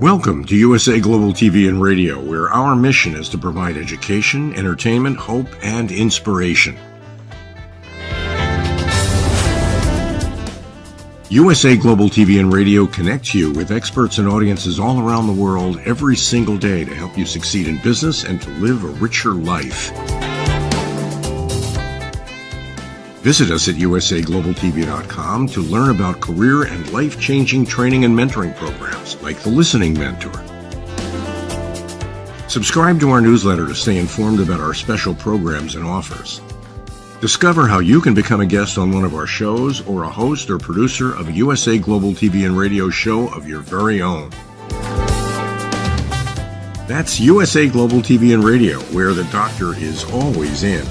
Welcome to USA Global TV and Radio, where our mission is to provide education, entertainment, hope, and inspiration. USA Global TV and Radio connects you with experts and audiences all around the world every single day to help you succeed in business and to live a richer life. Visit us at usaglobaltv.com to learn about career and life-changing training and mentoring programs like the Listening Mentor. Subscribe to our newsletter to stay informed about our special programs and offers. Discover how you can become a guest on one of our shows or a host or producer of a USA Global TV and Radio show of your very own. That's USA Global TV and Radio, where the doctor is always in.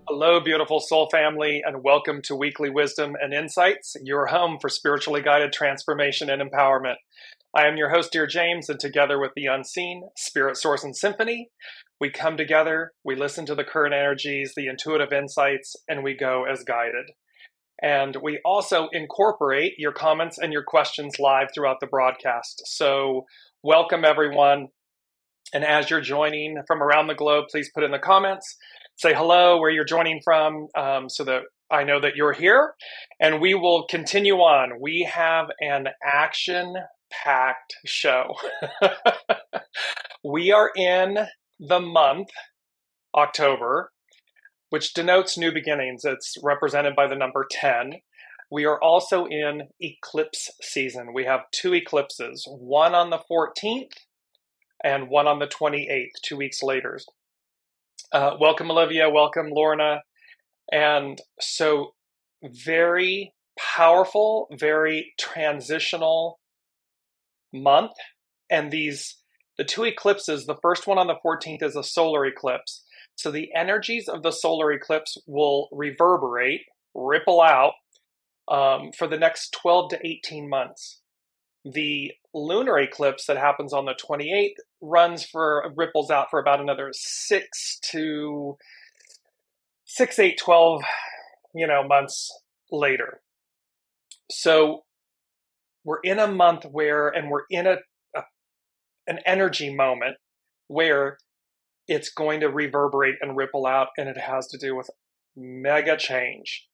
Hello, beautiful soul family, and welcome to Weekly Wisdom and Insights, your home for spiritually guided transformation and empowerment. I am your host, Dearjames, and together with the unseen, Spirit, Source, and Symphony, we come together, we listen to the current energies, the intuitive insights, and we go as guided. And we also incorporate your comments and your questions live throughout the broadcast. So welcome, everyone. And as you're joining from around the globe, please put in the comments. Say hello, where you're joining from, so that I know that you're here. And we will continue on. We have an action-packed show. We are in the month, October, which denotes new beginnings. It's represented by the number 10. We are also in eclipse season. We have two eclipses, one on the 14th and one on the 28th, 2 weeks later. Welcome, Olivia. Welcome, Lorna. And so very powerful, very transitional month. And the two eclipses, the first one on the 14th is a solar eclipse. So the energies of the solar eclipse will reverberate, ripple out for the next 12 to 18 months. The lunar eclipse that happens on the 28th ripples out for about another 12 months later. So we're in a month and we're in an energy moment where it's going to reverberate and ripple out, and it has to do with mega change.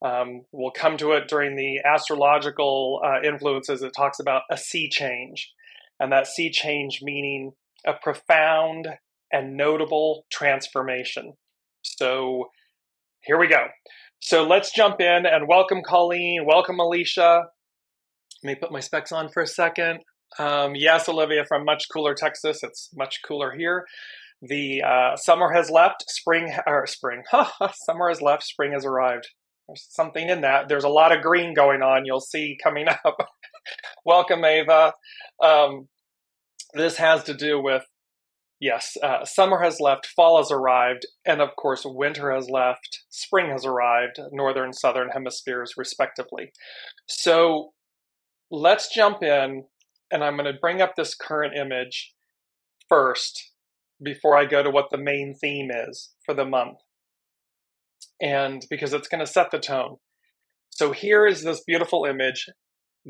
We'll come to it during the astrological influences. It talks about a sea change, and that sea change meaning a profound and notable transformation. So here we go. So let's jump in and welcome Colleen, welcome Alicia. Let me put my specs on for a second. Yes, Olivia from much cooler Texas. It's much cooler here. The summer has left, summer has left, spring has arrived. There's something in that. There's a lot of green going on. You'll see coming up. Welcome, Ava. This has to do with, yes, summer has left, fall has arrived, and of course, winter has left, spring has arrived, northern, southern hemispheres, respectively. So let's jump in, and I'm going to bring up this current image first before I go to what the main theme is for the month. And because it's going to set the tone. So here is this beautiful image,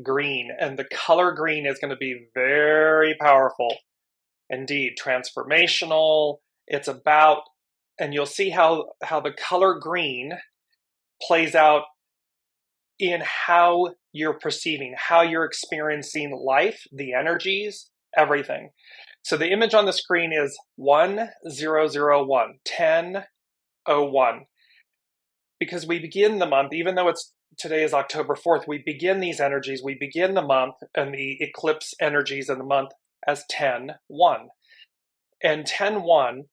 green, and the color green is going to be very powerful. Indeed, transformational. It's about, and you'll see how the color green plays out in how you're perceiving, how you're experiencing life, the energies, everything. So the image on the screen is 1001, 1001. Because we begin the month, even though today is October 4th, we begin these energies, we begin the month and the eclipse energies in the month as 10-1. And 10-1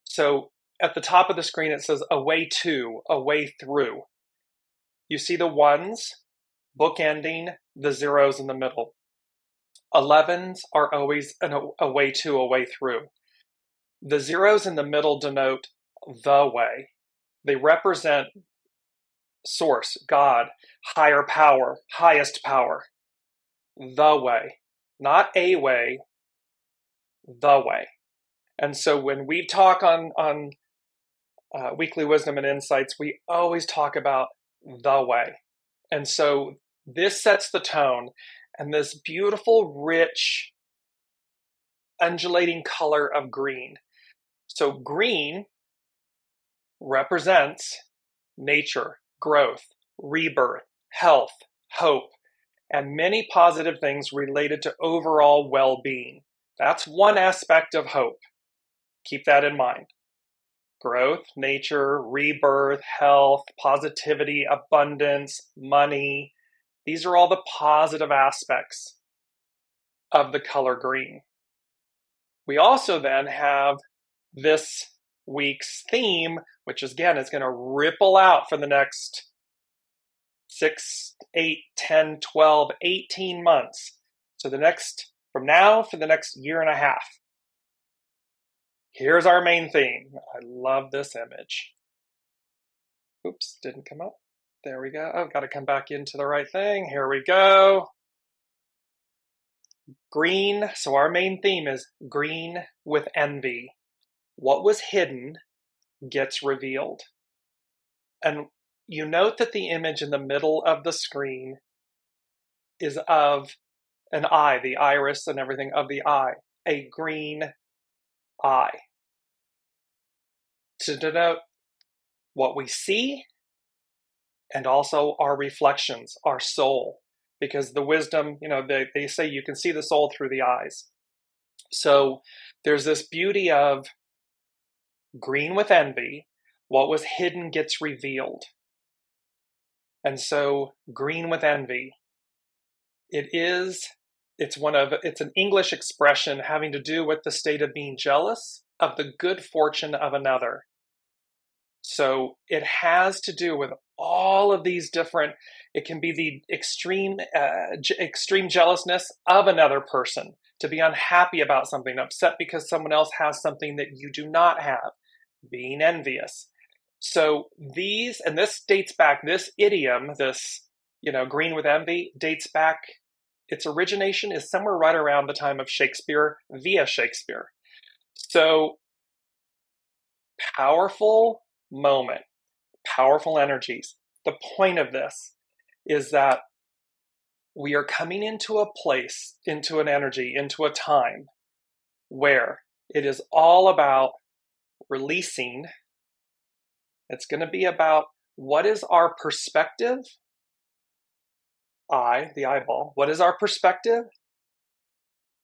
So at the top of the screen, it says a way to, a way through. You see the ones bookending the zeros in the middle. 11s are always a way to, a way through. The zeros in the middle denote the way. They represent source, God, higher power, highest power. The way. Not a way, the way. And so when we talk on Weekly Wisdom and Insights, we always talk about the way. And so this sets the tone, and this beautiful, rich, undulating color of green. So green represents nature, growth, rebirth, health, hope, and many positive things related to overall well-being. That's one aspect of hope. Keep that in mind. Growth, nature, rebirth, health, positivity, abundance, money. These are all the positive aspects of the color green. We also then have this week's theme, which again is going to ripple out for the next 6, 8, 10, 12, 18 months. So from now for the next year and a half. Here's our main theme. I love this image. Oops, didn't come up. There we go. I've got to come back into the right thing. Here we go. Green. So our main theme is green with envy. What was hidden gets revealed. And you note that the image in the middle of the screen is of an eye, the iris and everything of the eye, a green eye, to denote what we see and also our reflections, our soul, because the wisdom, they say you can see the soul through the eyes. So there's this beauty of green with envy. What was hidden gets revealed. And so green with envy, it's an English expression having to do with the state of being jealous of the good fortune of another. So it has to do with all of these different, it can be the extreme jealousness of another person, to be unhappy about something, upset because someone else has something that you do not have, being envious. So this dates back, this idiom, this, green with envy, dates back, its origination is somewhere right around the time of Shakespeare, via Shakespeare. So powerful moment, powerful energies. The point of this is that we are coming into a place, into an energy, into a time where it is all about releasing. It's going to be about what is our perspective? The eyeball. What is our perspective?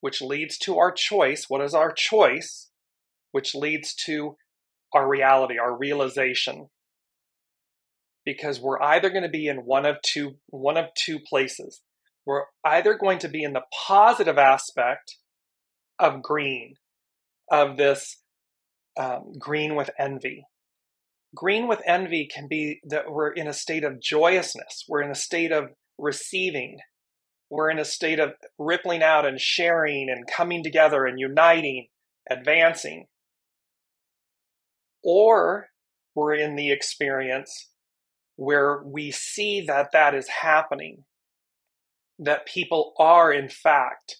Which leads to our choice. What is our choice? Which leads to our reality, our realization. Because we're either going to be in one of two places. We're either going to be in the positive aspect of green, of this green with envy. Green with envy can be that we're in a state of joyousness. We're in a state of receiving. We're in a state of rippling out and sharing and coming together and uniting, advancing. Or we're in the experience where we see that is happening, that people are, in fact,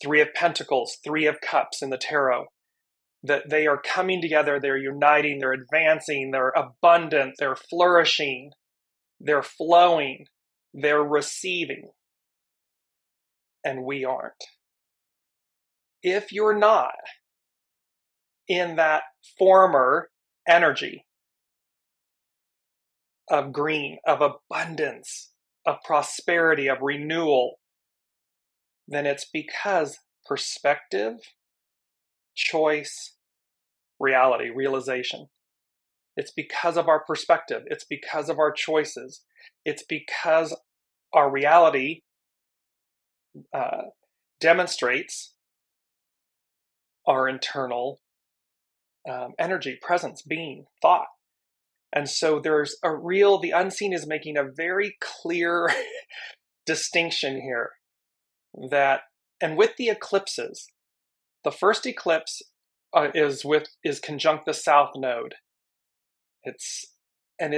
3 of Pentacles, 3 of Cups in the tarot, that they are coming together, they're uniting, they're advancing, they're abundant, they're flourishing, they're flowing, they're receiving, and we aren't. If you're not in that former energy of green, of abundance, of prosperity, of renewal, then it's because perspective, choice, reality, realization. It's because of our perspective. It's because of our choices. It's because our reality demonstrates our internal energy, presence, being, thought. And so there's the unseen is making a very clear distinction here and with the eclipses, the first eclipse is conjunct the South Node. It's in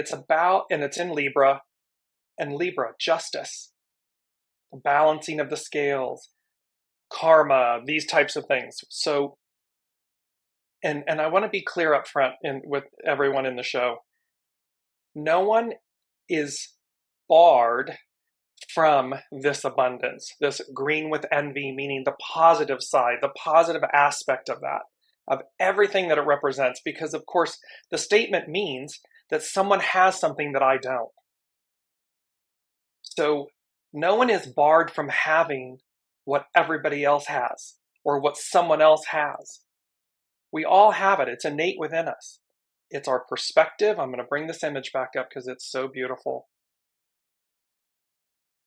Libra, and Libra, justice, the balancing of the scales, karma, these types of things. So, and I want to be clear up front with everyone in the show. No one is barred from this abundance, this green with envy, meaning the positive side, the positive aspect of that, of everything that it represents. Because, of course, the statement means that someone has something that I don't. So no one is barred from having what everybody else has or what someone else has. We all have it. It's innate within us. It's our perspective. I'm going to bring this image back up because it's so beautiful.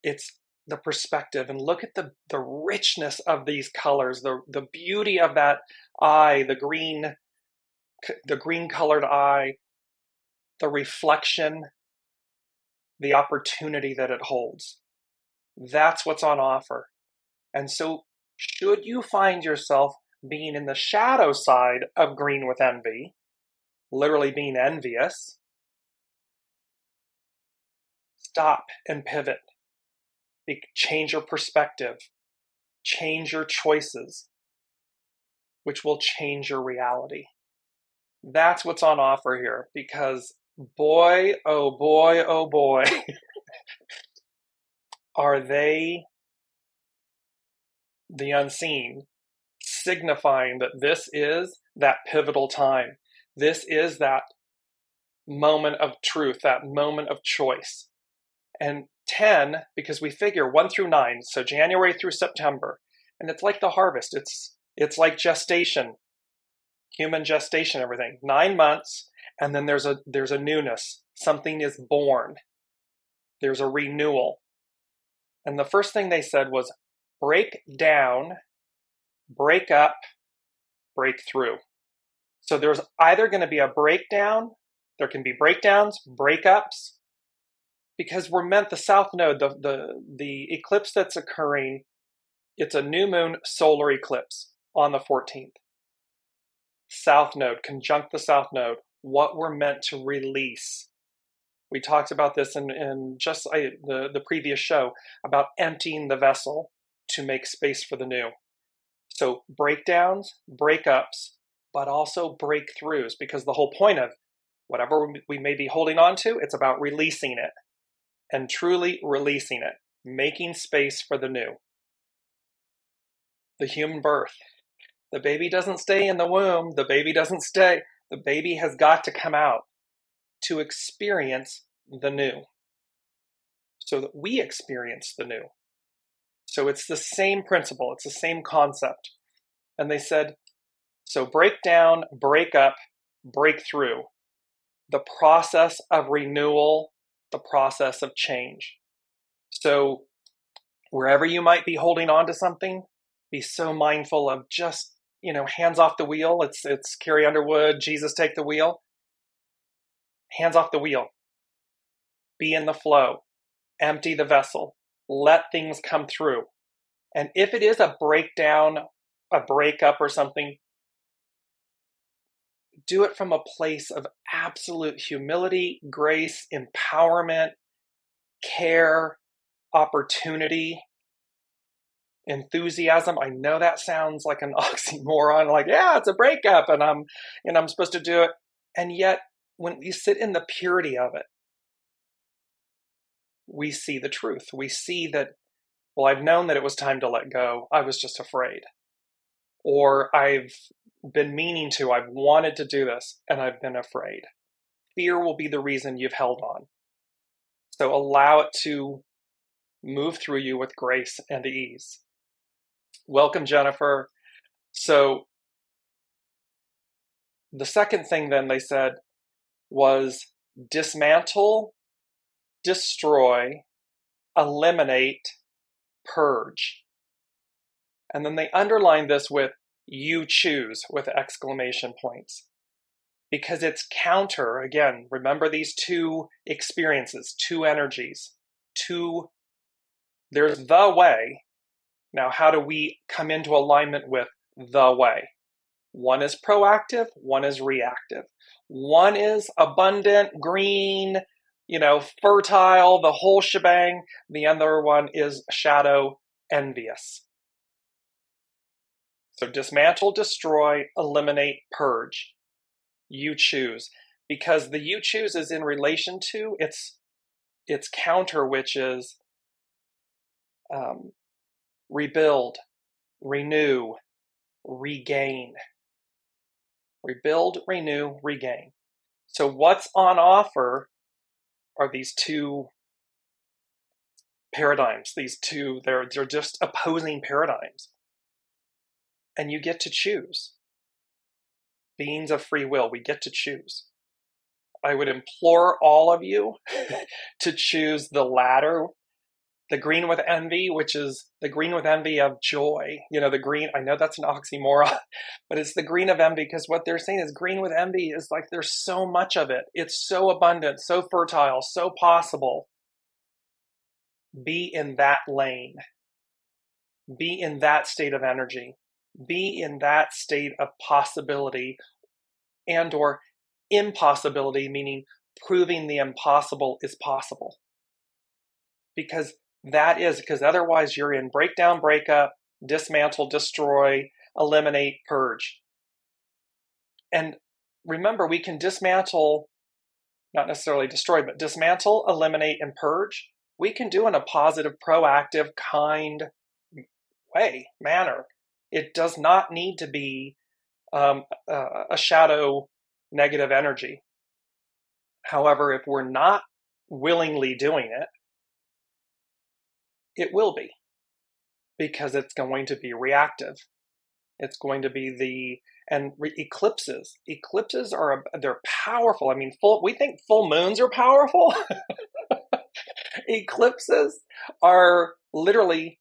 It's the perspective, and look at the richness of these colors, the beauty of that eye, the green colored eye, the reflection, the opportunity that it holds. That's what's on offer. And so should you find yourself being in the shadow side of green with envy, literally being envious, stop and pivot. Change your perspective, change your choices, which will change your reality. That's what's on offer here, because boy, oh boy, oh boy, are they, the unseen, signifying that this is that pivotal time. This is that moment of truth, that moment of choice. And 10, because we figure 1 through 9, so January through September, and it's like the harvest. It's like gestation, human gestation, everything. 9 months, and then there's a newness. Something is born. There's a renewal. And the first thing they said was break down, break up, break through. So there's either going to be a breakdown, there can be breakdowns, breakups, because we're meant, the South Node, the eclipse that's occurring, it's a new moon solar eclipse on the 14th. South Node, conjunct the South Node, what we're meant to release. We talked about this in just the previous show about emptying the vessel to make space for the new. So breakdowns, breakups, but also breakthroughs, because the whole point of whatever we may be holding on to, it's about releasing it. And truly releasing it, making space for the new. The human birth. The baby doesn't stay in the womb. The baby doesn't stay. The baby has got to come out to experience the new, so that we experience the new. So it's the same principle. It's the same concept. And they said, so break down, break up, break through. The process of renewal, the process of change. So wherever you might be holding on to something, be so mindful of just, hands off the wheel. It's Carrie Underwood, Jesus Take the Wheel. Hands off the wheel. Be in the flow. Empty the vessel. Let things come through. And if it is a breakdown, a breakup or something, do it from a place of absolute humility, grace, empowerment, care, opportunity, enthusiasm. I know that sounds like an oxymoron, like, yeah, it's a breakup and I'm supposed to do it. And yet, when we sit in the purity of it, we see the truth. We see that, well, I've known that it was time to let go. I was just afraid. Or I've been meaning to, I've wanted to do this, and I've been afraid. Fear will be the reason you've held on. So allow it to move through you with grace and ease. Welcome, Jennifer. So the second thing then they said was dismantle, destroy, eliminate, purge. And then they underlined this with you choose with exclamation points. because it's counter. Again, remember these two experiences, two energies, two, there's the way. Now, how do we come into alignment with the way? One is proactive, one is reactive. One is abundant, green, fertile, the whole shebang. The other one is shadow, envious. So dismantle, destroy, eliminate, purge. You choose. Because the you choose is in relation to its counter, which is rebuild, renew, regain. Rebuild, renew, regain. So what's on offer are these two paradigms. These two, they're just opposing paradigms. And you get to choose. Beings of free will, we get to choose. I would implore all of you to choose the latter, the green with envy, which is the green with envy of joy. The green, I know that's an oxymoron, but it's the green of envy, because what they're saying is green with envy is like there's so much of it. It's so abundant, so fertile, so possible. Be in that lane. Be in that state of energy. Be in that state of possibility and or impossibility, meaning proving the impossible is possible. Because otherwise you're in breakdown, breakup, dismantle, destroy, eliminate, purge. And remember, we can dismantle, not necessarily destroy, but dismantle, eliminate, and purge. We can do in a positive, proactive, kind manner. It does not need to be a shadow negative energy. However, if we're not willingly doing it, it will be, because it's going to be reactive. It's going to be eclipses. Eclipses they're powerful. I mean, we think full moons are powerful. Eclipses are literally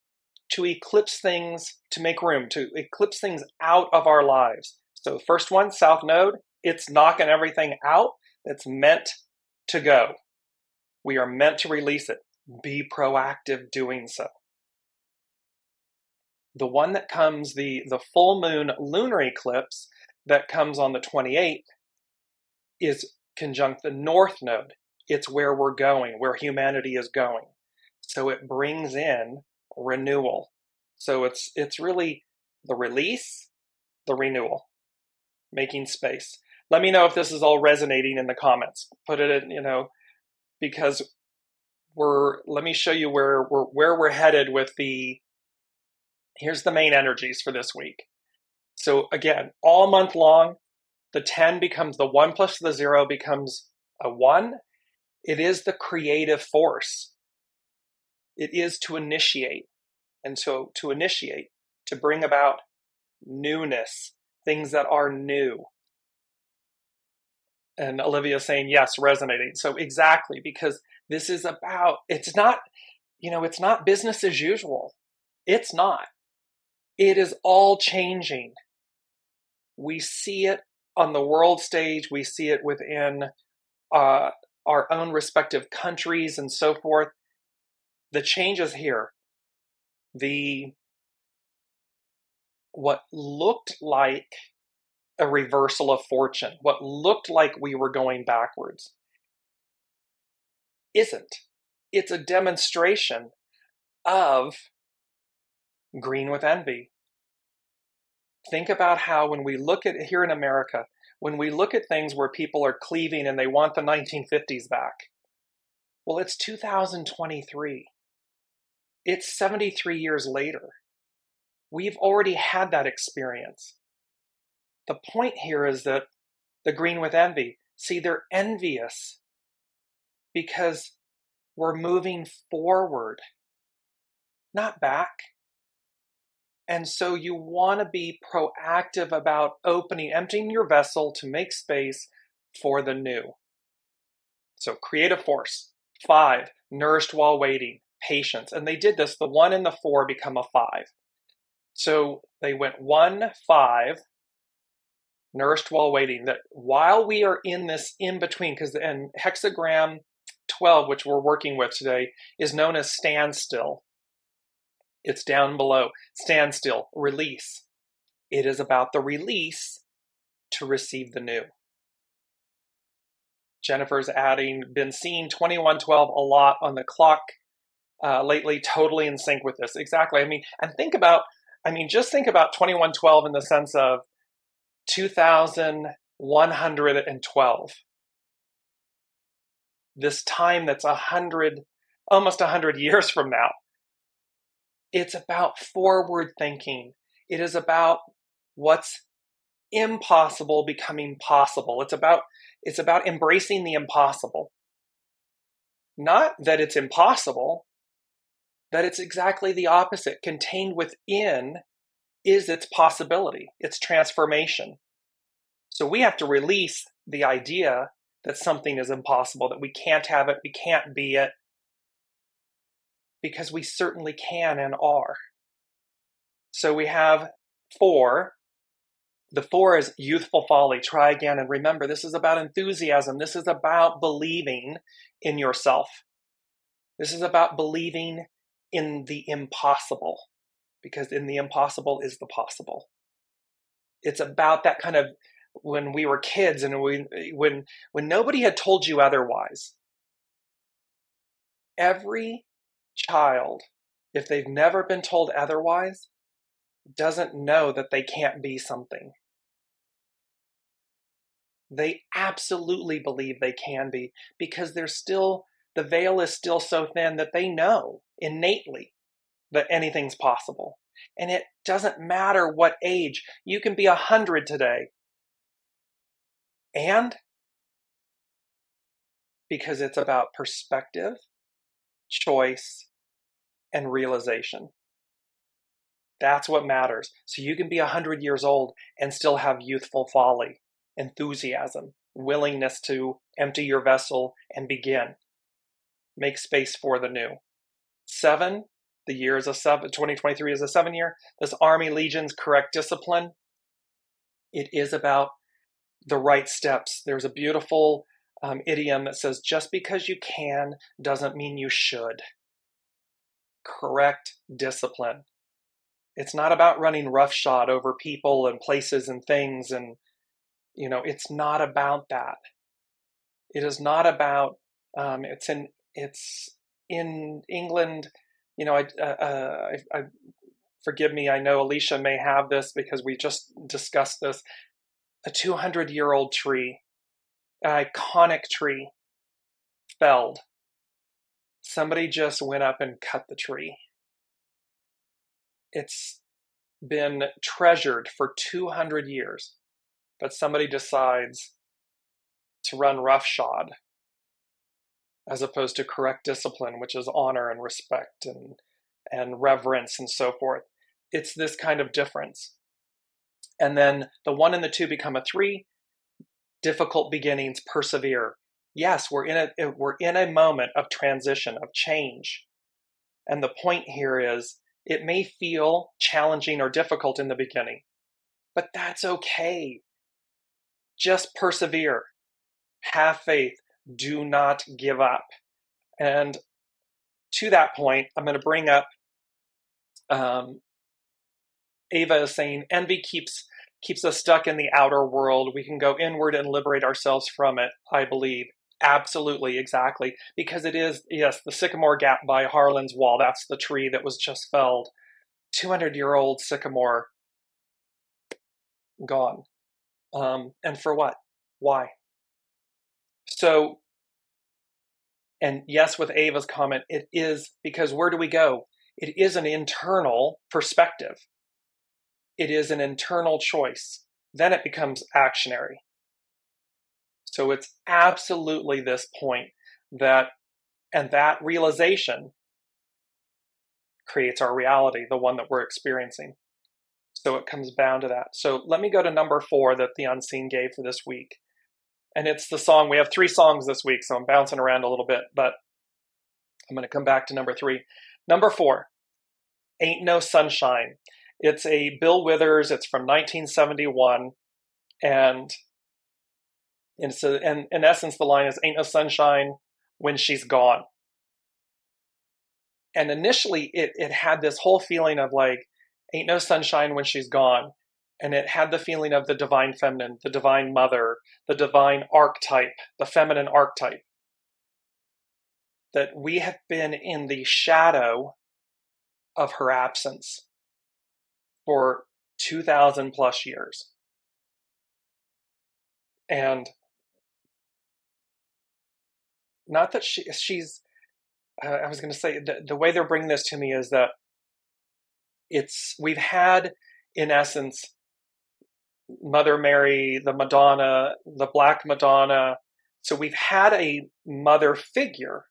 to eclipse things, to make room, to eclipse things out of our lives. So the first one, South Node, it's knocking everything out that's meant to go. We are meant to release it. Be proactive doing so. The one that comes, the full moon lunar eclipse that comes on the 28th is conjunct the North Node. It's where we're going, where humanity is going. So it brings in renewal. So it's really the release, the renewal, making space. Let me know if this is all resonating in the comments. Put it in, because let me show you where we're headed with here's the main energies for this week. So again, all month long, the 10 becomes the 1 plus the 0 becomes a 1. It is the creative force. It is to initiate. And so to initiate, to bring about newness, things that are new. And Olivia's saying, yes, resonating. So exactly, because this is about, it's not business as usual. It's not. It is all changing. We see it on the world stage. We see it within our own respective countries and so forth. The change is here. What looked like a reversal of fortune, what looked like we were going backwards, isn't. It's a demonstration of green with envy. Think about how when we look at here in America, when we look at things where people are cleaving and they want the 1950s back, well, it's 2023. It's 73 years later. We've already had that experience. The point here is that the green with envy, see, they're envious because we're moving forward, not back. And so you want to be proactive about emptying your vessel to make space for the new. So creative force. 5, nourished while waiting, patience. And they did this, the 1 and the 4 become a 5. So they went 1, 5, nourished while waiting, that while we are in this in-between, and hexagram 12, which we're working with today, is known as standstill. It's down below. Standstill, release. It is about the release to receive the new. Jennifer's adding, been seeing 2112 a lot on the clock lately, totally in sync with this. Exactly. And just think about 2112 in the sense of 2112. This time that's almost 100 years from now. It's about forward thinking. It is about what's impossible becoming possible. It's about embracing the impossible. Not that it's impossible, that it's exactly the opposite. Contained within is its possibility, its transformation. So we have to release the idea that something is impossible, that we can't have it, we can't be it, because we certainly can and are. So we have 4. The 4 is youthful folly. Try again. And remember, this is about enthusiasm. This is about believing in yourself. This is about believing in the impossible, because in the impossible is the possible. It's about that kind of when we were kids and when nobody had told you otherwise. Every child, if they've never been told otherwise, doesn't know that they can't be something. They absolutely believe they can be, because the veil is still so thin that they know innately that anything's possible. And it doesn't matter what age. You can be 100 today. And because it's about perspective, choice, and realization. That's what matters. So you can be 100 years old and still have youthful folly, enthusiasm, willingness to empty your vessel and begin. Make space for the new. 7, the year is a 7, 2023 is a 7 year. This Army Legion's correct discipline. It is about the right steps. There's a beautiful idiom that says, just because you can doesn't mean you should. Correct discipline. It's not about running roughshod over people and places and things, and it's not about that. It is not about. It's in England. I forgive me. I know Alicia may have this because we just discussed this. A 200-year-old tree, an iconic tree, felled. Somebody just went up and cut the tree. It's been treasured for 200 years, but somebody decides to run roughshod as opposed to correct discipline, which is honor and respect and reverence and so forth. It's this kind of difference. And then the 1 and the 2 become a 3. Difficult beginnings, persevere. Yes, we're in a moment of transition, of change. And the point here is, it may feel challenging or difficult in the beginning, but that's okay. Just persevere. Have faith. Do not give up. And to that point, I'm going to bring up, Ava is saying, envy keeps us stuck in the outer world. We can go inward and liberate ourselves from it, I believe. Absolutely, exactly. Because it is, yes, the sycamore gap by Harlan's Wall. That's the tree that was just felled. 200-year-old sycamore gone. And for what? Why? So, and yes, with Ava's comment, it is because where do we go? It is an internal perspective. It is an internal choice. Then it becomes actionary. So it's absolutely this point that realization creates our reality, the one that we're experiencing. So it comes down to that. So let me go to number 4 that the Unseen gave for this week. And it's the song, we have 3 songs this week, so I'm bouncing around a little bit, but I'm going to come back to number 3. Number 4, Ain't No Sunshine. It's a Bill Withers, it's from 1971. And so, and in essence, the line is, "Ain't no sunshine when she's gone." And initially, it had this whole feeling of like, "Ain't no sunshine when she's gone." And it had the feeling of the divine feminine, the divine mother, the divine archetype, the feminine archetype. That we have been in the shadow of her absence for 2,000 plus years. And not that she's, I was going to say, the way they're bringing this to me is that we've had, in essence, Mother Mary, the Madonna, the Black Madonna. So we've had a mother figure.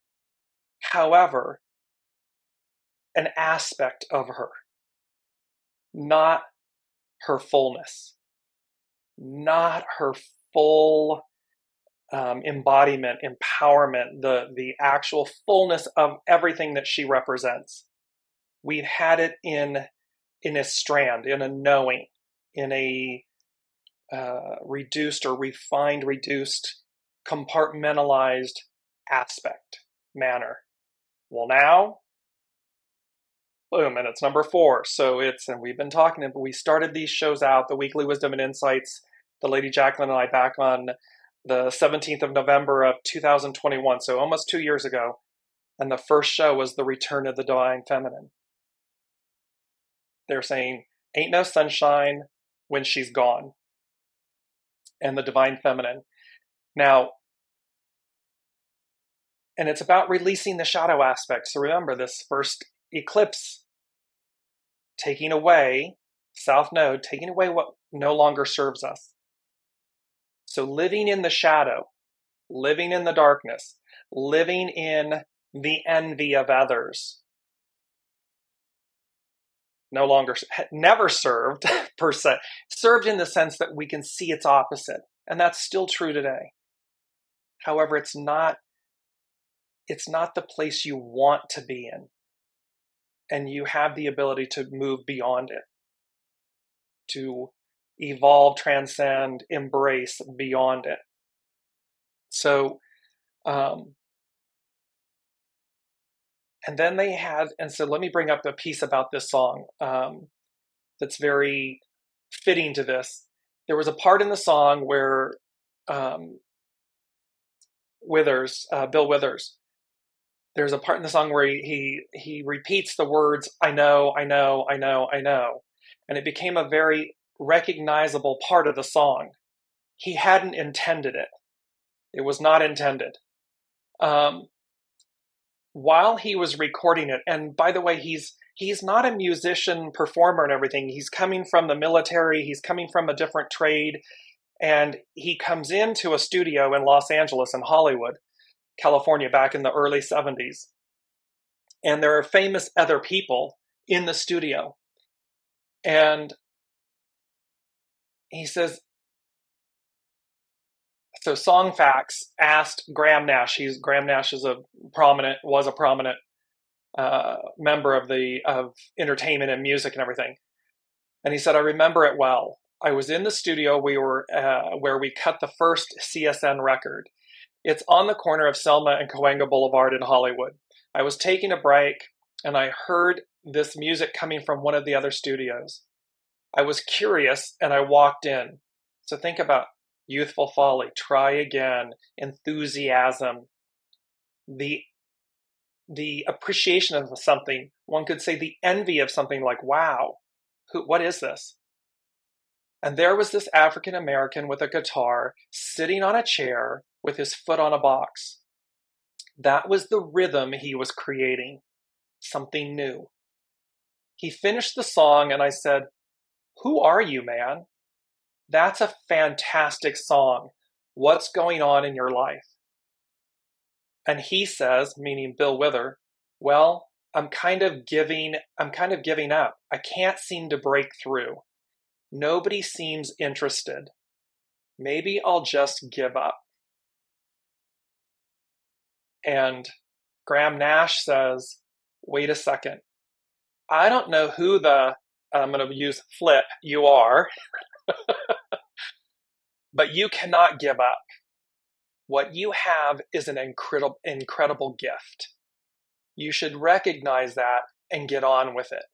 However, an aspect of her, not her fullness, not her full embodiment, empowerment, the actual fullness of everything that she represents. We've had it in a strand, in a knowing, in a reduced or refined, reduced, compartmentalized aspect manner. Well, now, boom, and it's number 4. So and we've been talking, we started these shows out, the Weekly Wisdom and Insights, the Lady Jacqueline and I, back on the 17th of November of 2021, so almost 2 years ago. And the first show was the return of the divine feminine. They're saying, ain't no sunshine when she's gone. And the divine feminine. Now, and it's about releasing the shadow aspect. So remember, this first eclipse, taking away, South Node, taking away what no longer serves us. So living in the shadow, living in the darkness, living in the envy of others, no longer, never served per se, served in the sense that we can see its opposite. And that's still true today. However, it's not the place you want to be in. And you have the ability to move beyond it, to evolve, transcend, embrace beyond it. So, and then they had, and so let me bring up a piece about this song that's very fitting to this. There was a part in the song where Bill Withers, there's a part in the song where he repeats the words, "I know, I know, I know, I know." And it became a very recognizable part of the song. He hadn't intended it. It was not intended. While he was recording it, and by the way, he's not a musician, performer and everything. He's coming from the military. He's coming from a different trade. And he comes into a studio in Los Angeles and Hollywood, California, back in the early 70s. And there are famous other people in the studio. And he says, so Songfacts asked Graham Nash. Graham Nash was a prominent member of entertainment and music and everything. And he said, "I remember it well. I was in the studio. We were where we cut the first CSN record. It's on the corner of Selma and Cahuenga Boulevard in Hollywood. I was taking a break and I heard this music coming from one of the other studios. I was curious and I walked in." So think about youthful folly, try again, enthusiasm, the appreciation of something. One could say the envy of something, like, wow, what is this? And there was this African American with a guitar sitting on a chair with his foot on a box. That was the rhythm he was creating, something new. He finished the song and I said, "Who are you, man? That's a fantastic song. What's going on in your life?" And he says, meaning Bill Wither, "Well, I'm kind of giving up. I can't seem to break through. Nobody seems interested. Maybe I'll just give up." And Graham Nash says, "Wait a second. I don't know who I'm going to use flip, you are, But you cannot give up. What you have is an incredible gift. You should recognize that and get on with it.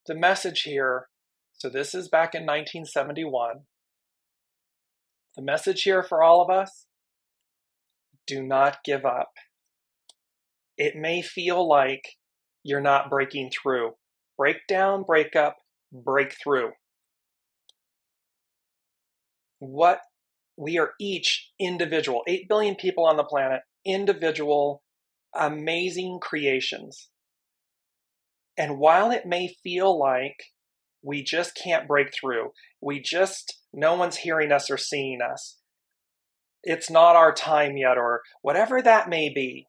The message here, so this is back in 1971. The message here for all of us, do not give up. It may feel like you're not breaking through. Break down, break up, break through. What we are each individual, 8 billion people on the planet, individual, amazing creations. And while it may feel like we just can't break through, no one's hearing us or seeing us, it's not our time yet, or whatever that may be,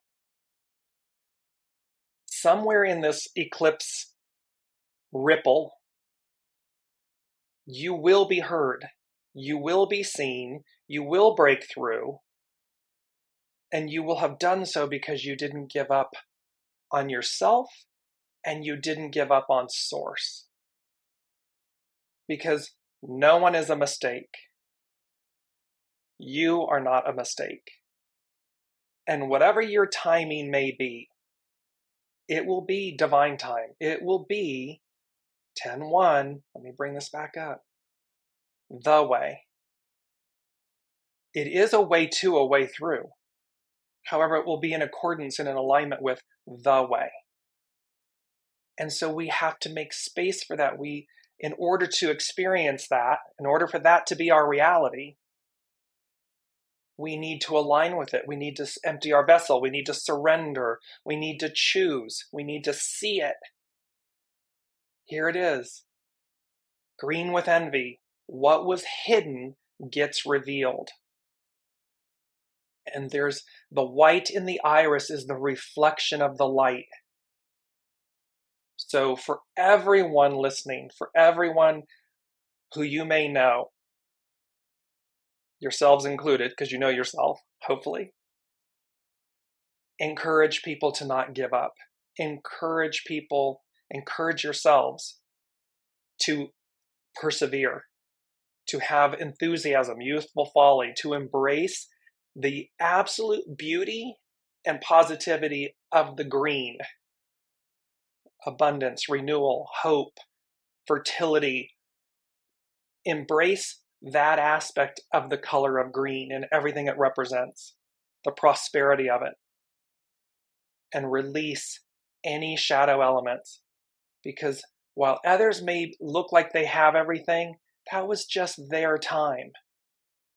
somewhere in this eclipse ripple, you will be heard, you will be seen, you will break through, and you will have done so because you didn't give up on yourself and you didn't give up on source. Because no one is a mistake. You are not a mistake. And whatever your timing may be, it will be divine time. It will be 10-1. Let me bring this back up. The way. It is a way to a way through. However, it will be in accordance and in alignment with the way. And so we have to make space for that. In order to experience that, in order for that to be our reality, we need to align with it. We need to empty our vessel. We need to surrender. We need to choose. We need to see it. Here it is. Green with envy. What was hidden gets revealed. And there's the white in the iris is the reflection of the light. So for everyone listening, for everyone who you may know, yourselves included, because you know yourself, hopefully, encourage people to not give up. Encourage yourselves to persevere, to have enthusiasm, youthful folly, to embrace the absolute beauty and positivity of the green. Abundance, renewal, hope, fertility. Embrace that aspect of the color of green and everything it represents, the prosperity of it, and release any shadow elements. Because while others may look like they have everything, that was just their time,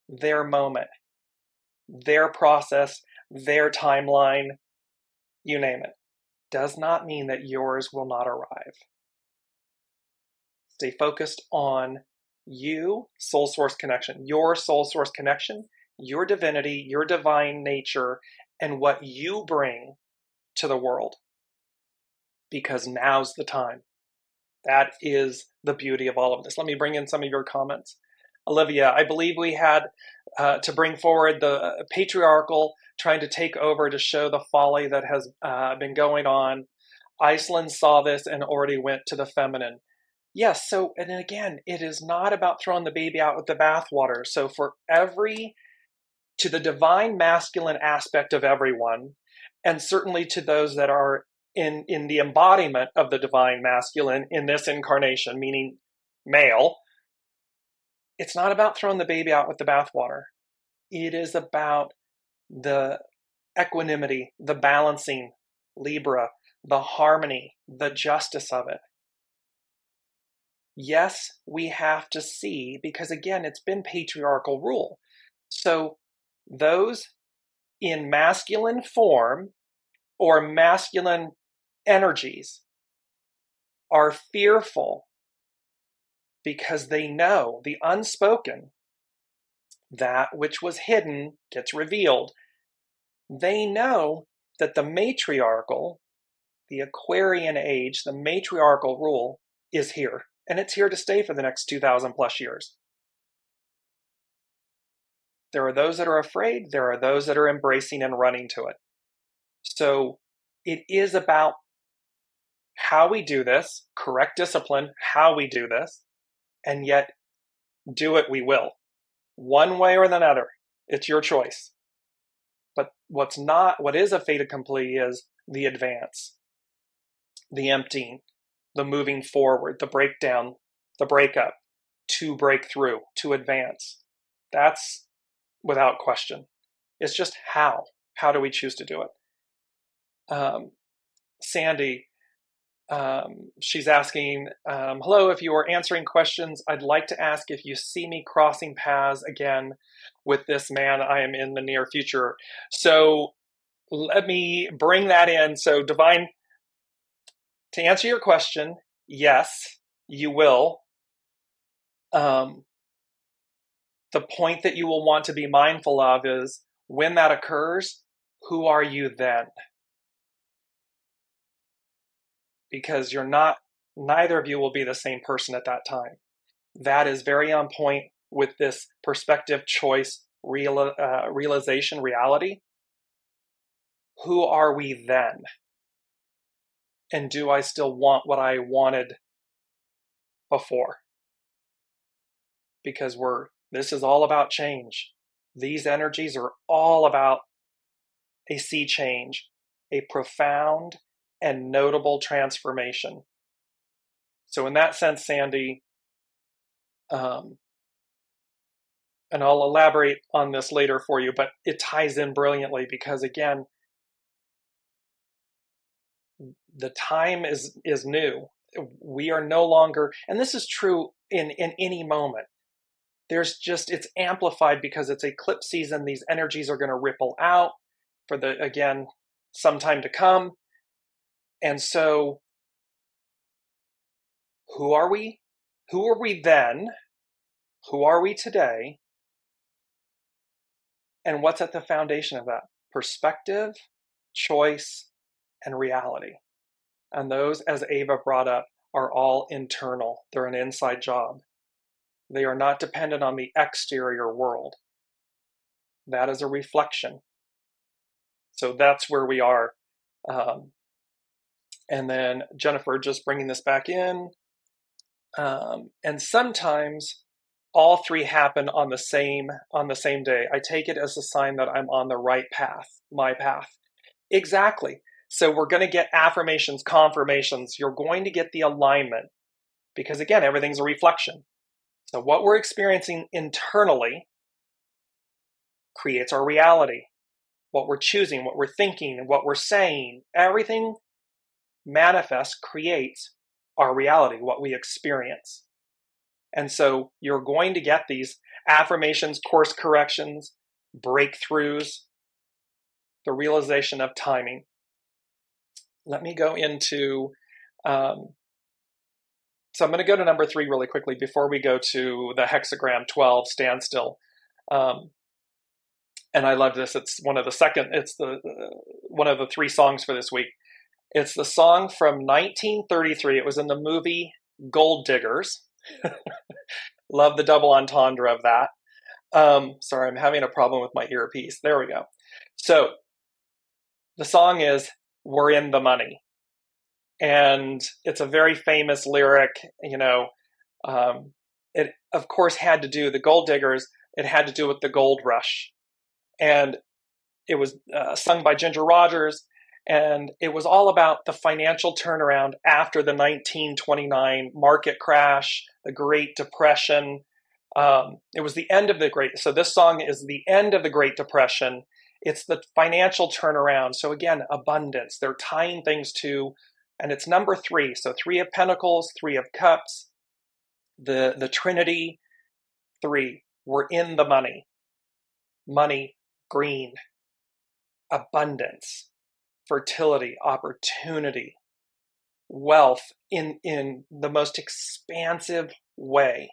their moment, their process, their timeline, you name it. Does not mean that yours will not arrive. Stay focused on you, soul source connection, your soul source connection, your divinity, your divine nature, and what you bring to the world. Because now's the time. That is the beauty of all of this. Let me bring in some of your comments. Olivia, I believe we had to bring forward the patriarchal trying to take over to show the folly that has been going on. Iceland saw this and already went to the feminine. Yes, so, and again, it is not about throwing the baby out with the bathwater. So to the divine masculine aspect of everyone, and certainly to those that are in the embodiment of the divine masculine in this incarnation, meaning male, it's not about throwing the baby out with the bathwater. It is about the equanimity, the balancing, Libra, the harmony, the justice of it. Yes, we have to see, because again, it's been patriarchal rule. So those in masculine form or masculine energies are fearful because they know the unspoken, that which was hidden gets revealed. They know that the matriarchal, the Aquarian age, the matriarchal rule is here, and it's here to stay for the next 2,000 plus years. There are those that are afraid, there are those that are embracing and running to it. So it is about how we do this, correct discipline, how we do this, and yet do it we will. one way or the other. It's your choice. But what is a fait accompli is the advance, the emptying, the moving forward, the breakdown, the breakup, to break through, to advance. That's without question. It's just how. How do we choose to do it? Sandy, she's asking, hello, if you are answering questions, I'd like to ask if you see me crossing paths again with this man I am in the near future. So let me bring that in. So Divine, to answer your question, yes, you will. The point that you will want to be mindful of is when that occurs, who are you then? Because neither of you will be the same person at that time. That is very on point with this perspective, choice, realization, reality. Who are we then? And do I still want what I wanted before? Because this is all about change. These energies are all about a sea change, a profound and notable transformation. So in that sense, Sandy, and I'll elaborate on this later for you, but it ties in brilliantly because, again, the time is new. We are no longer, and this is true in any moment. It's amplified because it's eclipse season. These energies are going to ripple out for some time to come. And so who are we? Who are we then? Who are we today? And what's at the foundation of that? Perspective, choice, and reality. And those, as Ava brought up, are all internal. They're an inside job. They are not dependent on the exterior world. That is a reflection. So that's where we are. And then Jennifer, just bringing this back in. And sometimes all three happen on the same day. I take it as a sign that I'm on the right path, my path. Exactly. So we're going to get affirmations, confirmations. You're going to get the alignment because, again, everything's a reflection. So what we're experiencing internally creates our reality. What we're choosing, what we're thinking, what we're saying, everything manifests, creates our reality, what we experience. And so you're going to get these affirmations, course corrections, breakthroughs, the realization of timing. Let me go into, so I'm going to go to number 3 really quickly before we go to the hexagram 12, standstill. And I love this. It's one of the 3 songs for this week. It's the song from 1933. It was in the movie Gold Diggers. Love the double entendre of that. Sorry, I'm having a problem with my earpiece. There we go. So the song is "We're in the Money." And it's a very famous lyric, it of course had to do, the Gold Diggers, it had to do with the gold rush. And it was sung by Ginger Rogers. And it was all about the financial turnaround after the 1929 market crash, the Great Depression. It was the end of so this song is the end of the Great Depression. It's the financial turnaround. So again, abundance. They're tying things to, and it's number 3. So 3 of Pentacles, 3 of Cups, the Trinity, 3. We're in the money. Money, green, abundance, fertility, opportunity, wealth in the most expansive way.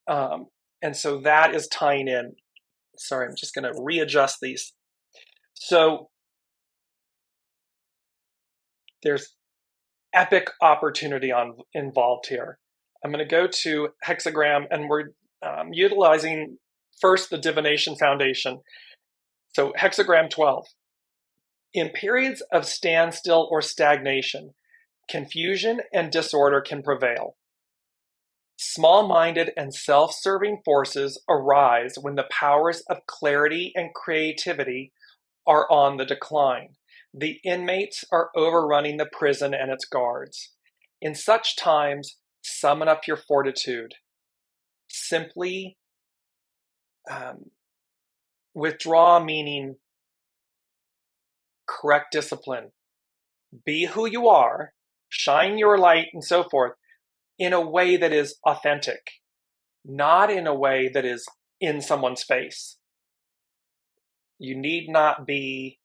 And so that is tying in. Sorry, I'm just going to readjust these. So there's epic opportunity involved here. I'm going to go to hexagram, and we're utilizing first the divination foundation. So hexagram 12. In periods of standstill or stagnation, confusion and disorder can prevail. Small-minded and self-serving forces arise when the powers of clarity and creativity are on the decline. The inmates are overrunning the prison and its guards. In such times, summon up your fortitude. Simply withdraw, meaning correct discipline. Be who you are, shine your light, and so forth, in a way that is authentic, not in a way that is in someone's face. You need not be,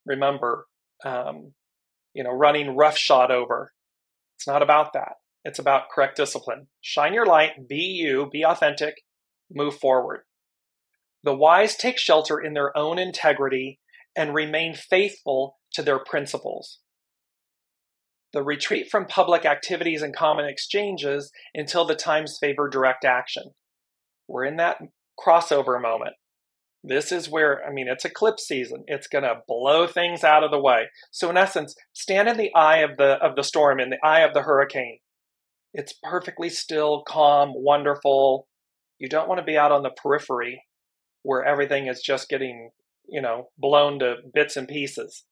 remember, running roughshod over. It's not about that. It's about correct discipline. Shine your light, be you, be authentic, move forward. The wise take shelter in their own integrity and remain faithful to their principles. The retreat from public activities and common exchanges until the times favor direct action. We're in that crossover moment. This is where, it's eclipse season. It's going to blow things out of the way. So in essence, stand in the eye of the storm, in the eye of the hurricane. It's perfectly still, calm, wonderful. You don't want to be out on the periphery where everything is just getting, blown to bits and pieces.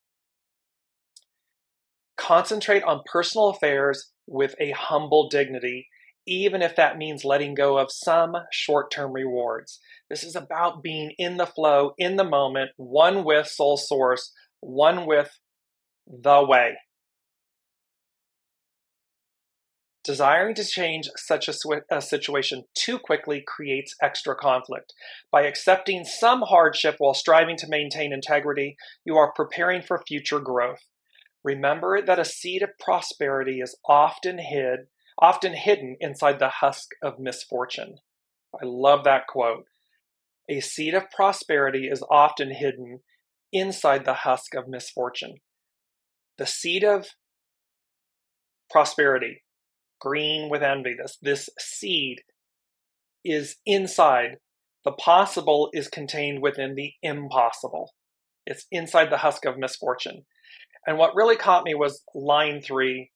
Concentrate on personal affairs with a humble dignity, even if that means letting go of some short-term rewards. This is about being in the flow, in the moment, one with soul source, one with the way. Desiring to change such a situation too quickly creates extra conflict. By accepting some hardship while striving to maintain integrity, you are preparing for future growth. Remember that a seed of prosperity is often hidden inside the husk of misfortune. I love that quote. A seed of prosperity is often hidden inside the husk of misfortune. The seed of prosperity, green with envy, this seed is inside. The possible is contained within the impossible. It's inside the husk of misfortune. And what really caught me was line 3.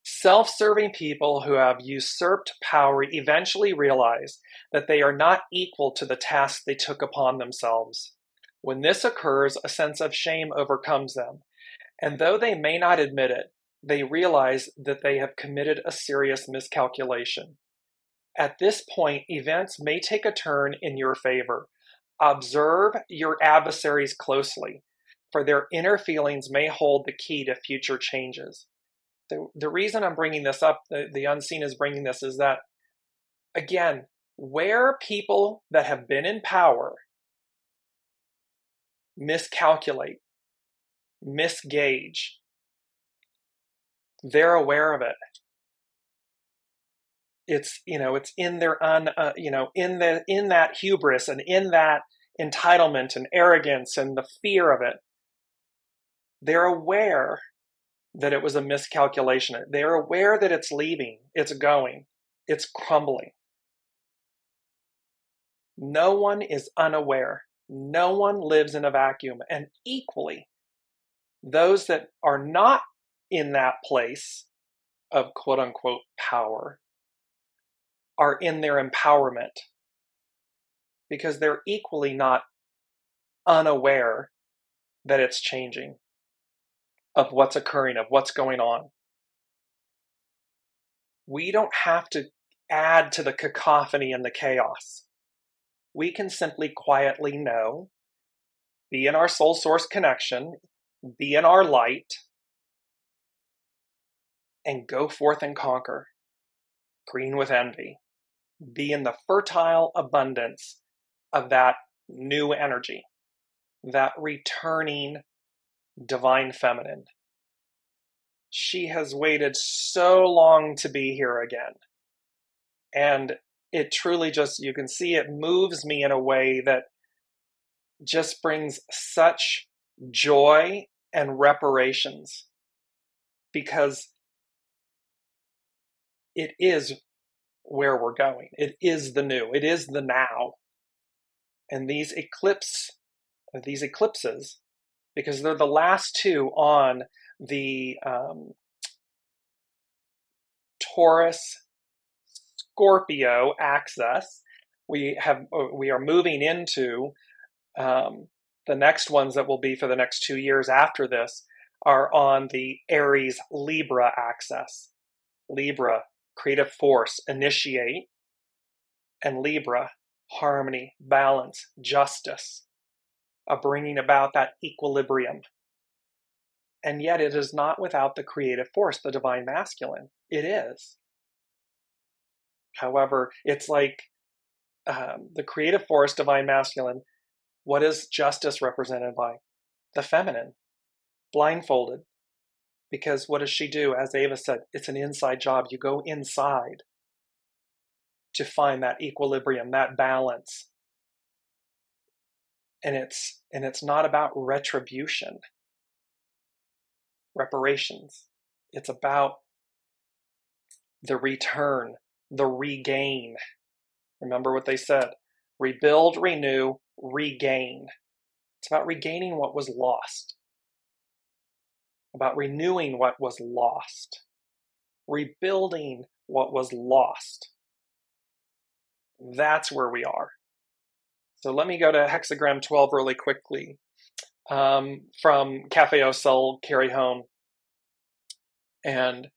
Self-serving people who have usurped power eventually realize that they are not equal to the task they took upon themselves. When this occurs, a sense of shame overcomes them. And though they may not admit it, they realize that they have committed a serious miscalculation. At this point, events may take a turn in your favor. Observe your adversaries closely, for their inner feelings may hold the key to future changes. The reason I'm bringing this up, the unseen is bringing this, is that, again, where people that have been in power miscalculate, misgauge, they're aware of it. It's in their in that hubris and in that entitlement and arrogance and the fear of it. They're aware that it was a miscalculation. They're aware that it's leaving, it's going, it's crumbling. No one is unaware. No one lives in a vacuum. And equally, those that are not in that place of quote unquote power are in their empowerment, because they're equally not unaware that it's changing, of what's occurring, of what's going on. We don't have to add to the cacophony and the chaos. We can simply quietly know, be in our soul source connection, be in our light, and go forth and conquer. Green with envy. Be in the fertile abundance of that new energy, that returning divine feminine. She has waited so long to be here again. And it truly just, you can see it moves me in a way that just brings such joy and reparations, because it is where we're going. It is the new. It is the now. And these eclipses, because they're the last two on the Taurus Scorpio axis. We are moving into the next ones that will be for the next 2 years after this are on the Aries Libra axis. Libra, creative force, initiate, and Libra, harmony, balance, justice, bringing about that equilibrium. And yet it is not without the creative force, the divine masculine. It is. However, it's like the creative force, divine masculine. What is justice represented by? The feminine, blindfolded. Because what does she do? As Ava said, it's an inside job. You go inside to find that equilibrium, that balance. And it's not about retribution, reparations. It's about the return, the regain. Remember what they said: rebuild, renew, regain. It's about regaining what was lost, about renewing what was lost, rebuilding what was lost. That's where we are. So let me go to hexagram 12 really quickly from Cafe Au Sol, Carry Home. And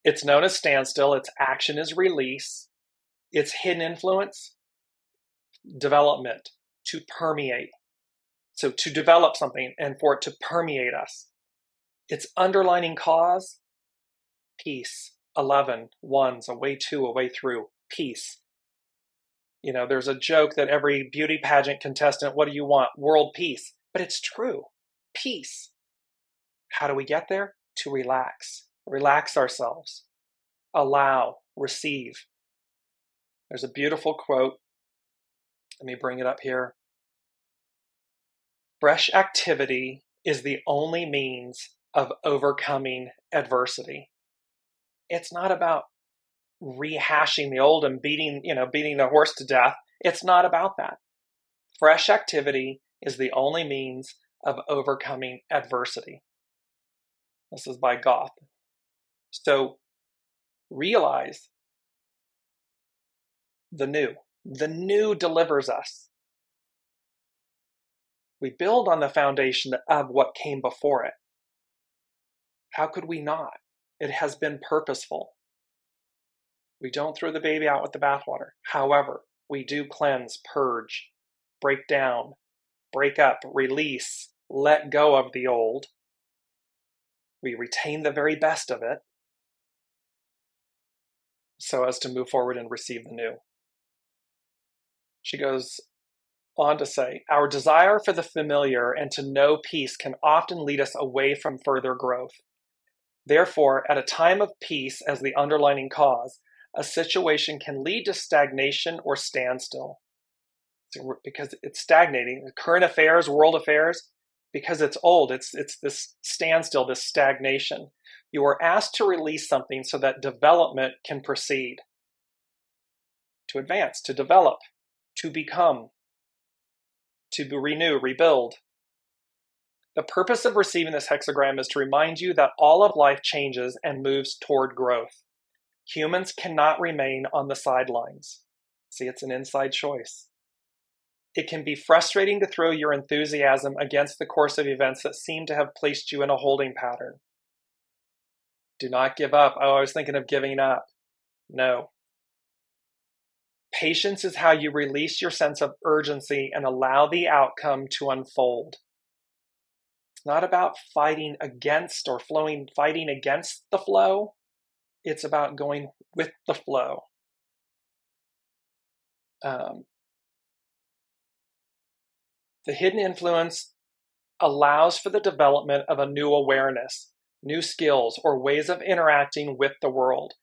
it's known as standstill. Its action is release. Its hidden influence, development, to permeate. So to develop something and for it to permeate us. Its underlining cause, peace. 11, ones, a way to, a way through, peace. You know, there's a joke that every beauty pageant contestant, what do you want? World peace. But it's true. Peace. How do we get there? To relax. Relax ourselves. Allow. Receive. There's a beautiful quote. Let me bring it up here. Fresh activity is the only means of overcoming adversity. It's not about rehashing the old and beating the horse to death. It's not about that. Fresh activity is the only means of overcoming adversity. This is by Goth. So realize the new. The new delivers us. We build on the foundation of what came before it. How could we not? It has been purposeful. We don't throw the baby out with the bathwater. However, we do cleanse, purge, break down, break up, release, let go of the old. We retain the very best of it so as to move forward and receive the new. She goes on to say, our desire for the familiar and to know peace can often lead us away from further growth. Therefore, at a time of peace as the underlying cause, a situation can lead to stagnation or standstill. Because it's stagnating. Current affairs, world affairs, because it's old, it's this standstill, this stagnation. You are asked to release something so that development can proceed. To advance, to develop, to become, to renew, rebuild. The purpose of receiving this hexagram is to remind you that all of life changes and moves toward growth. Humans cannot remain on the sidelines. See, it's an inside choice. It can be frustrating to throw your enthusiasm against the course of events that seem to have placed you in a holding pattern. Do not give up. Oh, I was thinking of giving up. No. Patience is how you release your sense of urgency and allow the outcome to unfold. It's not about fighting against or fighting against the flow. It's about going with the flow. The hidden influence allows for the development of a new awareness, new skills, or ways of interacting with the world.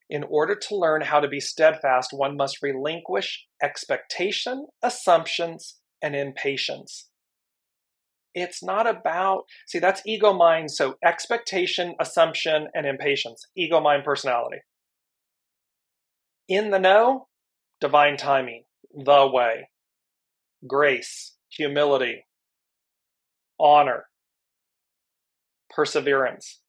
In order to learn how to be steadfast, one must relinquish expectation, assumptions, and impatience. It's not about, see, that's ego mind. So expectation, assumption, and impatience. Ego mind personality. In the know, divine timing, the way, grace, humility, honor, perseverance.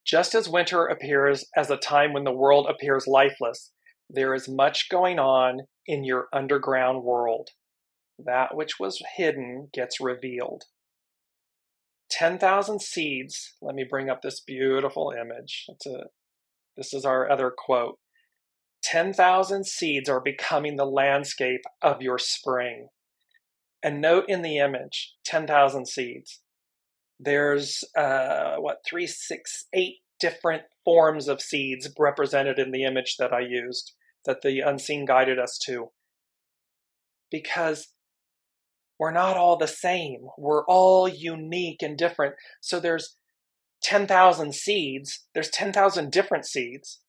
Just as winter appears as a time when the world appears lifeless, there is much going on in your underground world. That which was hidden gets revealed. 10,000 seeds. Let me bring up this beautiful image. This is our other quote. 10,000 seeds are becoming the landscape of your spring. And note in the image, 10,000 seeds. There's 3, 6, 8 different forms of seeds represented in the image that I used, that the unseen guided us to. Because we're not all the same. We're all unique and different. So there's 10,000 seeds. There's 10,000 different seeds.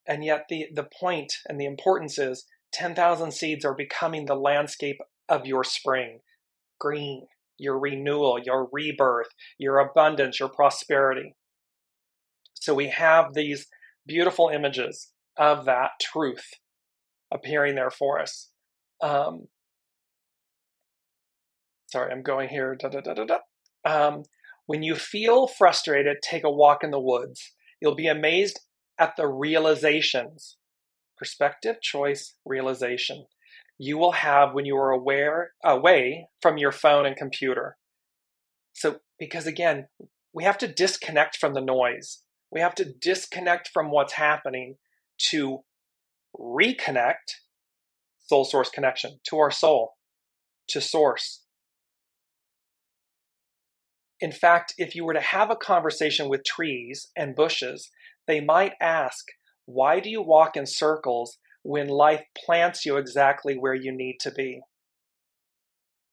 And yet the point and the importance is 10,000 seeds are becoming the landscape of your spring. Green, your renewal, your rebirth, your abundance, your prosperity. So we have these beautiful images of that truth appearing there for us. Sorry, I'm going here. When you feel frustrated, take a walk in the woods. You'll be amazed at the realizations, perspective, choice, realization, you will have when you are away from your phone and computer. So, because again, we have to disconnect from the noise. We have to disconnect from what's happening to reconnect, soul source connection, to our soul, to source. In fact, if you were to have a conversation with trees and bushes, they might ask, why do you walk in circles when life plants you exactly where you need to be?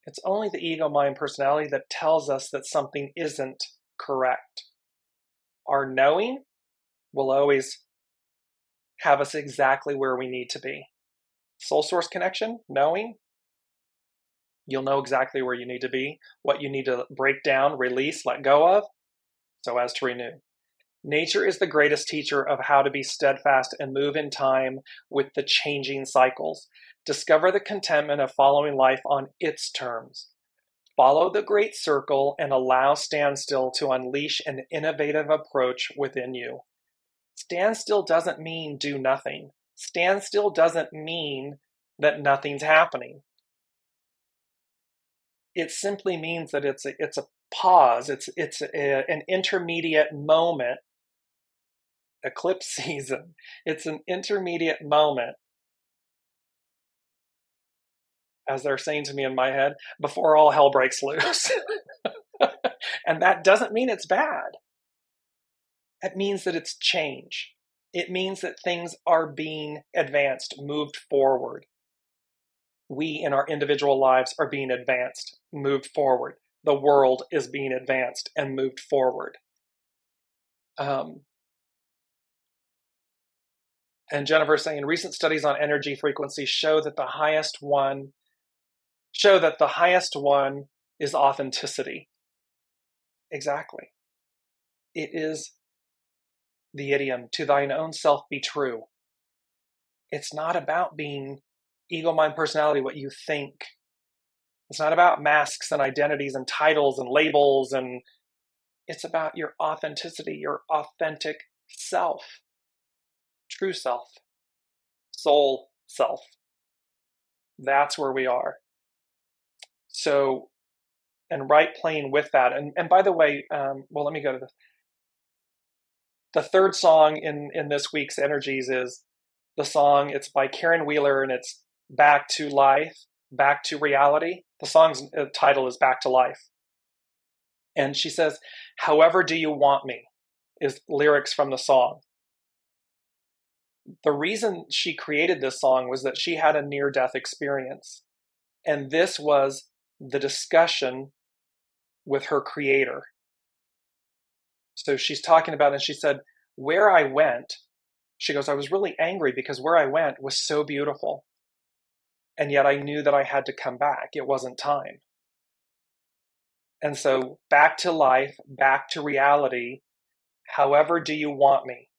It's only the ego, mind, personality that tells us that something isn't correct. Our knowing will always have us exactly where we need to be. Soul source connection, knowing, you'll know exactly where you need to be, what you need to break down, release, let go of, so as to renew. Nature is the greatest teacher of how to be steadfast and move in time with the changing cycles. Discover the contentment of following life on its terms. Follow the great circle and allow standstill to unleash an innovative approach within you. Standstill doesn't mean do nothing. Standstill doesn't mean that nothing's happening. It simply means that it's a pause. It's an intermediate moment. Eclipse season. It's an intermediate moment, as they're saying to me in my head, before all hell breaks loose. And that doesn't mean it's bad. It means that it's change. It means that things are being advanced, moved forward. We in our individual lives are being advanced, moved forward. The world is being advanced and moved forward. And Jennifer's saying recent studies on energy frequency show that the highest one is authenticity. Exactly. It is the idiom, to thine own self be true. It's not about being ego, mind, personality, what you think. It's not about masks and identities and titles and labels, and it's about your authenticity, your authentic self, true self, soul self. That's where we are. So, and right playing with that. And by the way, let me go to this. The third song in this week's Energies is the song, it's by Karen Wheeler, and it's Back to Life, Back to Reality. The song's title is Back to Life. And she says, however do you want me, is lyrics from the song. The reason she created this song was that she had a near-death experience. And this was the discussion with her creator. So she's talking about it, and she said, where I went, she goes, I was really angry because where I went was so beautiful. And yet I knew that I had to come back. It wasn't time. And so back to life, back to reality, however do you want me?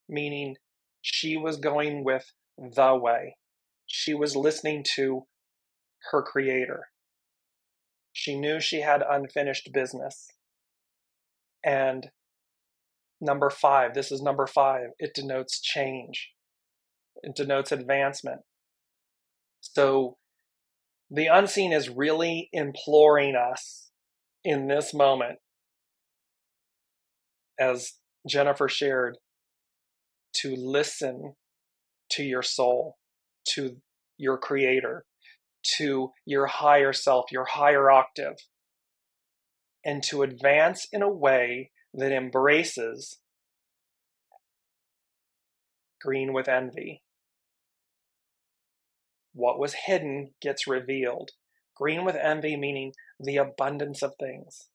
Meaning she was going with the way. She was listening to her creator. She knew she had unfinished business. And Number 5, this is number 5. It denotes change. It denotes advancement. So the unseen is really imploring us in this moment, as Jennifer shared, to listen to your soul, to your creator, to your higher self, your higher octave, and to advance in a way that embraces green with envy. What was hidden gets revealed. Green with envy meaning the abundance of things.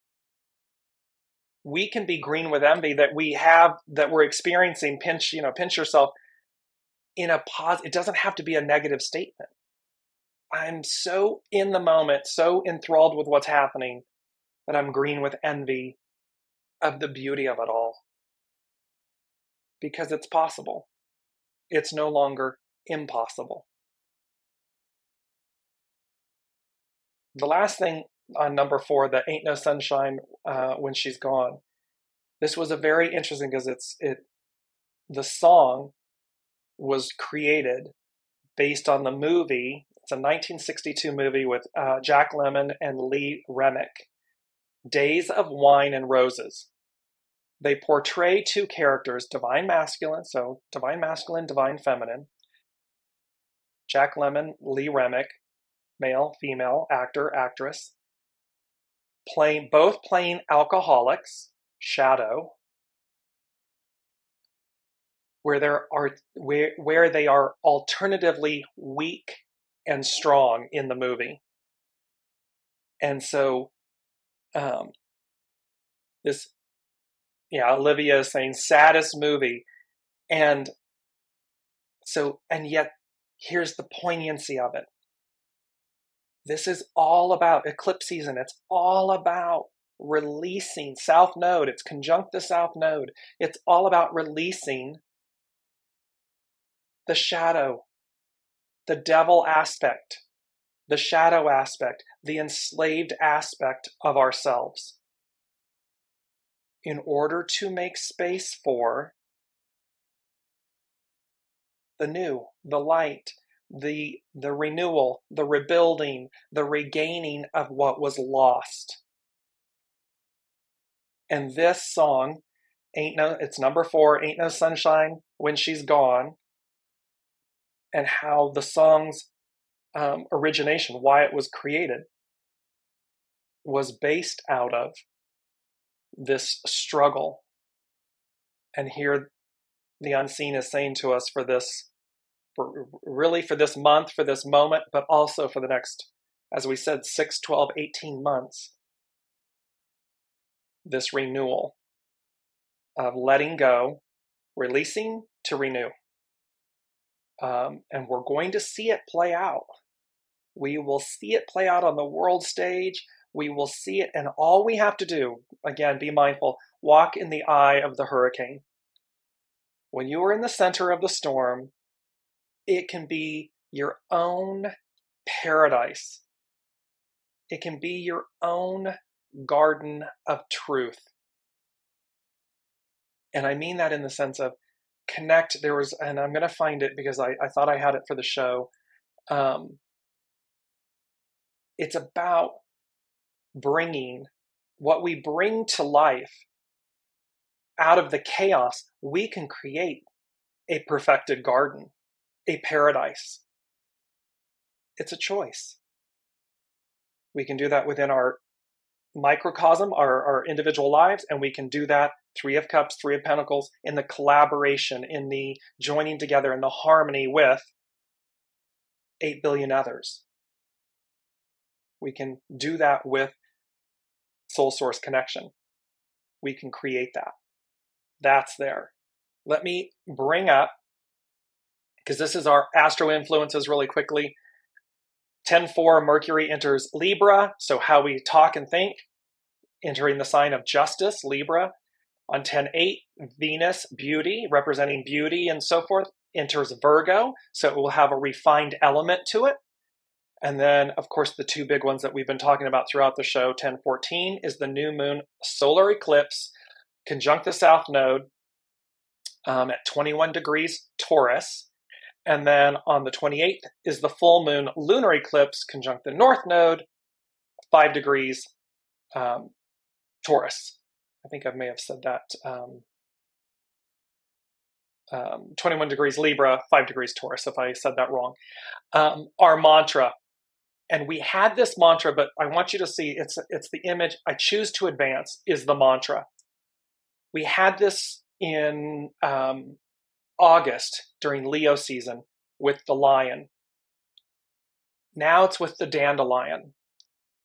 We can be green with envy that we have, that we're experiencing. Pinch yourself in a positive. It doesn't have to be a negative statement. I'm so in the moment, so enthralled with what's happening, that I'm green with envy of the beauty of it all. Because it's possible. It's no longer impossible. The last thing on number 4, the Ain't No Sunshine When She's Gone. This was a very interesting, because the song was created based on the movie. It's a 1962 movie with Jack Lemmon and Lee Remick, Days of Wine and Roses. They portray 2 characters, divine masculine, so divine masculine, divine feminine. Jack Lemmon, Lee Remick, male, female, actor, actress, both playing alcoholics, shadow, where they are alternatively weak and strong in the movie. And so Olivia is saying saddest movie. And yet here's the poignancy of it. This is all about eclipse season. It's all about releasing South Node. It's conjunct the South Node. It's all about releasing the shadow, the devil aspect, the shadow aspect, the enslaved aspect of ourselves, in order to make space for the new, the light, the renewal, the rebuilding, the regaining of what was lost. And this song, it's number 4, Ain't No Sunshine When She's Gone, and how the song's origination, why it was created, was based out of this struggle. And here the unseen is saying to us for this month, for this moment, but also for the next, as we said, 6, 12, 18 months, this renewal of letting go, releasing to renew. And we're going to see it play out. We will see it play out on the world stage. We will see it, and all we have to do, again, be mindful, walk in the eye of the hurricane. When you are in the center of the storm, it can be your own paradise. It can be your own garden of truth. And I mean that in the sense of connect. And I'm going to find it because I thought I had it for the show. It's about bringing what we bring to life out of the chaos. We can create a perfected garden, a paradise. It's a choice. We can do that within our microcosm, our individual lives, and we can do that 3 of Cups, 3 of Pentacles, in the collaboration, in the joining together, in the harmony with 8 billion others. We can do that with soul source connection. We can create that. That's there. Let me bring up, because this is our astro influences really quickly. 10-4, Mercury enters Libra, so how we talk and think, entering the sign of justice, Libra. On 10-8, Venus, beauty, representing beauty and so forth, enters Virgo, so it will have a refined element to it. And then, of course, the 2 big ones that we've been talking about throughout the show, 10-14, is the new moon solar eclipse, conjunct the South Node at 21 degrees Taurus. And then on the 28th is the full moon lunar eclipse conjunct the North Node, 5 degrees Taurus. I think I may have said that. 21 degrees Libra, 5 degrees Taurus, if I said that wrong. Our mantra. And we had this mantra, but I want you to see it's the image. I choose to advance is the mantra. We had this in August during Leo season with the lion. Now it's with the dandelion.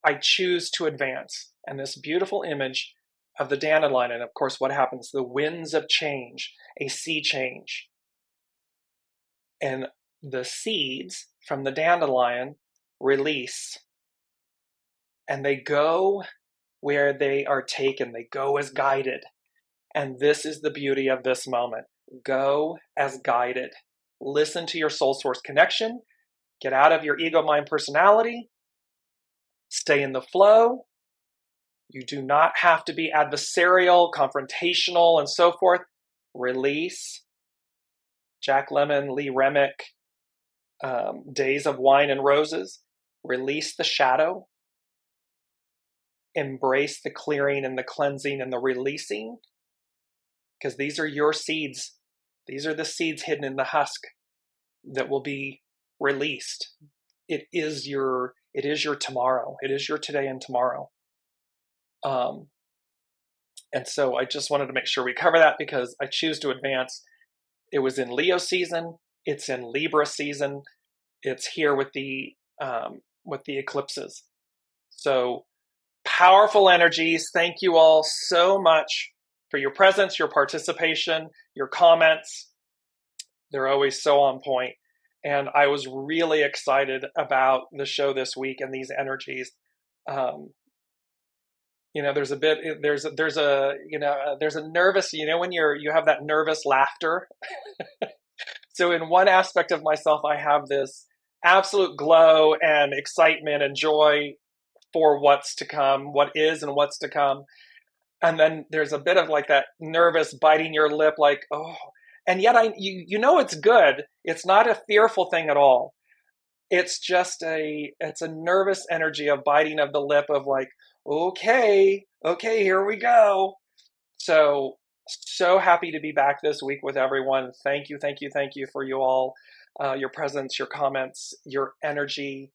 I choose to advance. And this beautiful image of the dandelion, and of course, what happens? The winds of change, a sea change. And the seeds from the dandelion release. And they go where they are taken. They go as guided. And this is the beauty of this moment. Go as guided. Listen to your soul source connection. Get out of your ego, mind, personality. Stay in the flow. You do not have to be adversarial, confrontational, and so forth. Release. Jack Lemmon, Lee Remick, Days of Wine and Roses. Release the shadow. Embrace the clearing and the cleansing and the releasing. Because these are your seeds. These are the seeds hidden in the husk that will be released. It is your tomorrow. It is your today and tomorrow. And so I just wanted to make sure we cover that because I choose to advance. It was in Leo season. It's in Libra season. It's here with the eclipses. So powerful energies. Thank you all so much for your presence, your participation, your comments. They're always so on point. And I was really excited about the show this week and these energies. There's a nervous, when you have that nervous laughter. So in one aspect of myself, I have this absolute glow and excitement and joy for what's to come, what is and what's to come. And then there's a bit of like that nervous biting your lip, like, oh, and yet it's good. It's not a fearful thing at all. It's just it's a nervous energy of biting of the lip of like, okay, here we go. So happy to be back this week with everyone. Thank you for you all, your presence, your comments, your energy,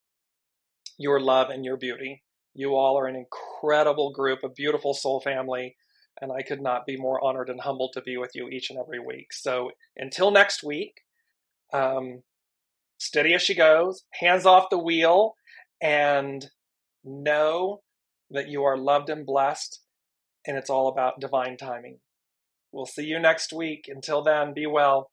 your love, and your beauty. You all are an incredible group, a beautiful soul family, and I could not be more honored and humbled to be with you each and every week. So until next week, steady as she goes, hands off the wheel, and know that you are loved and blessed, and it's all about divine timing. We'll see you next week. Until then, be well.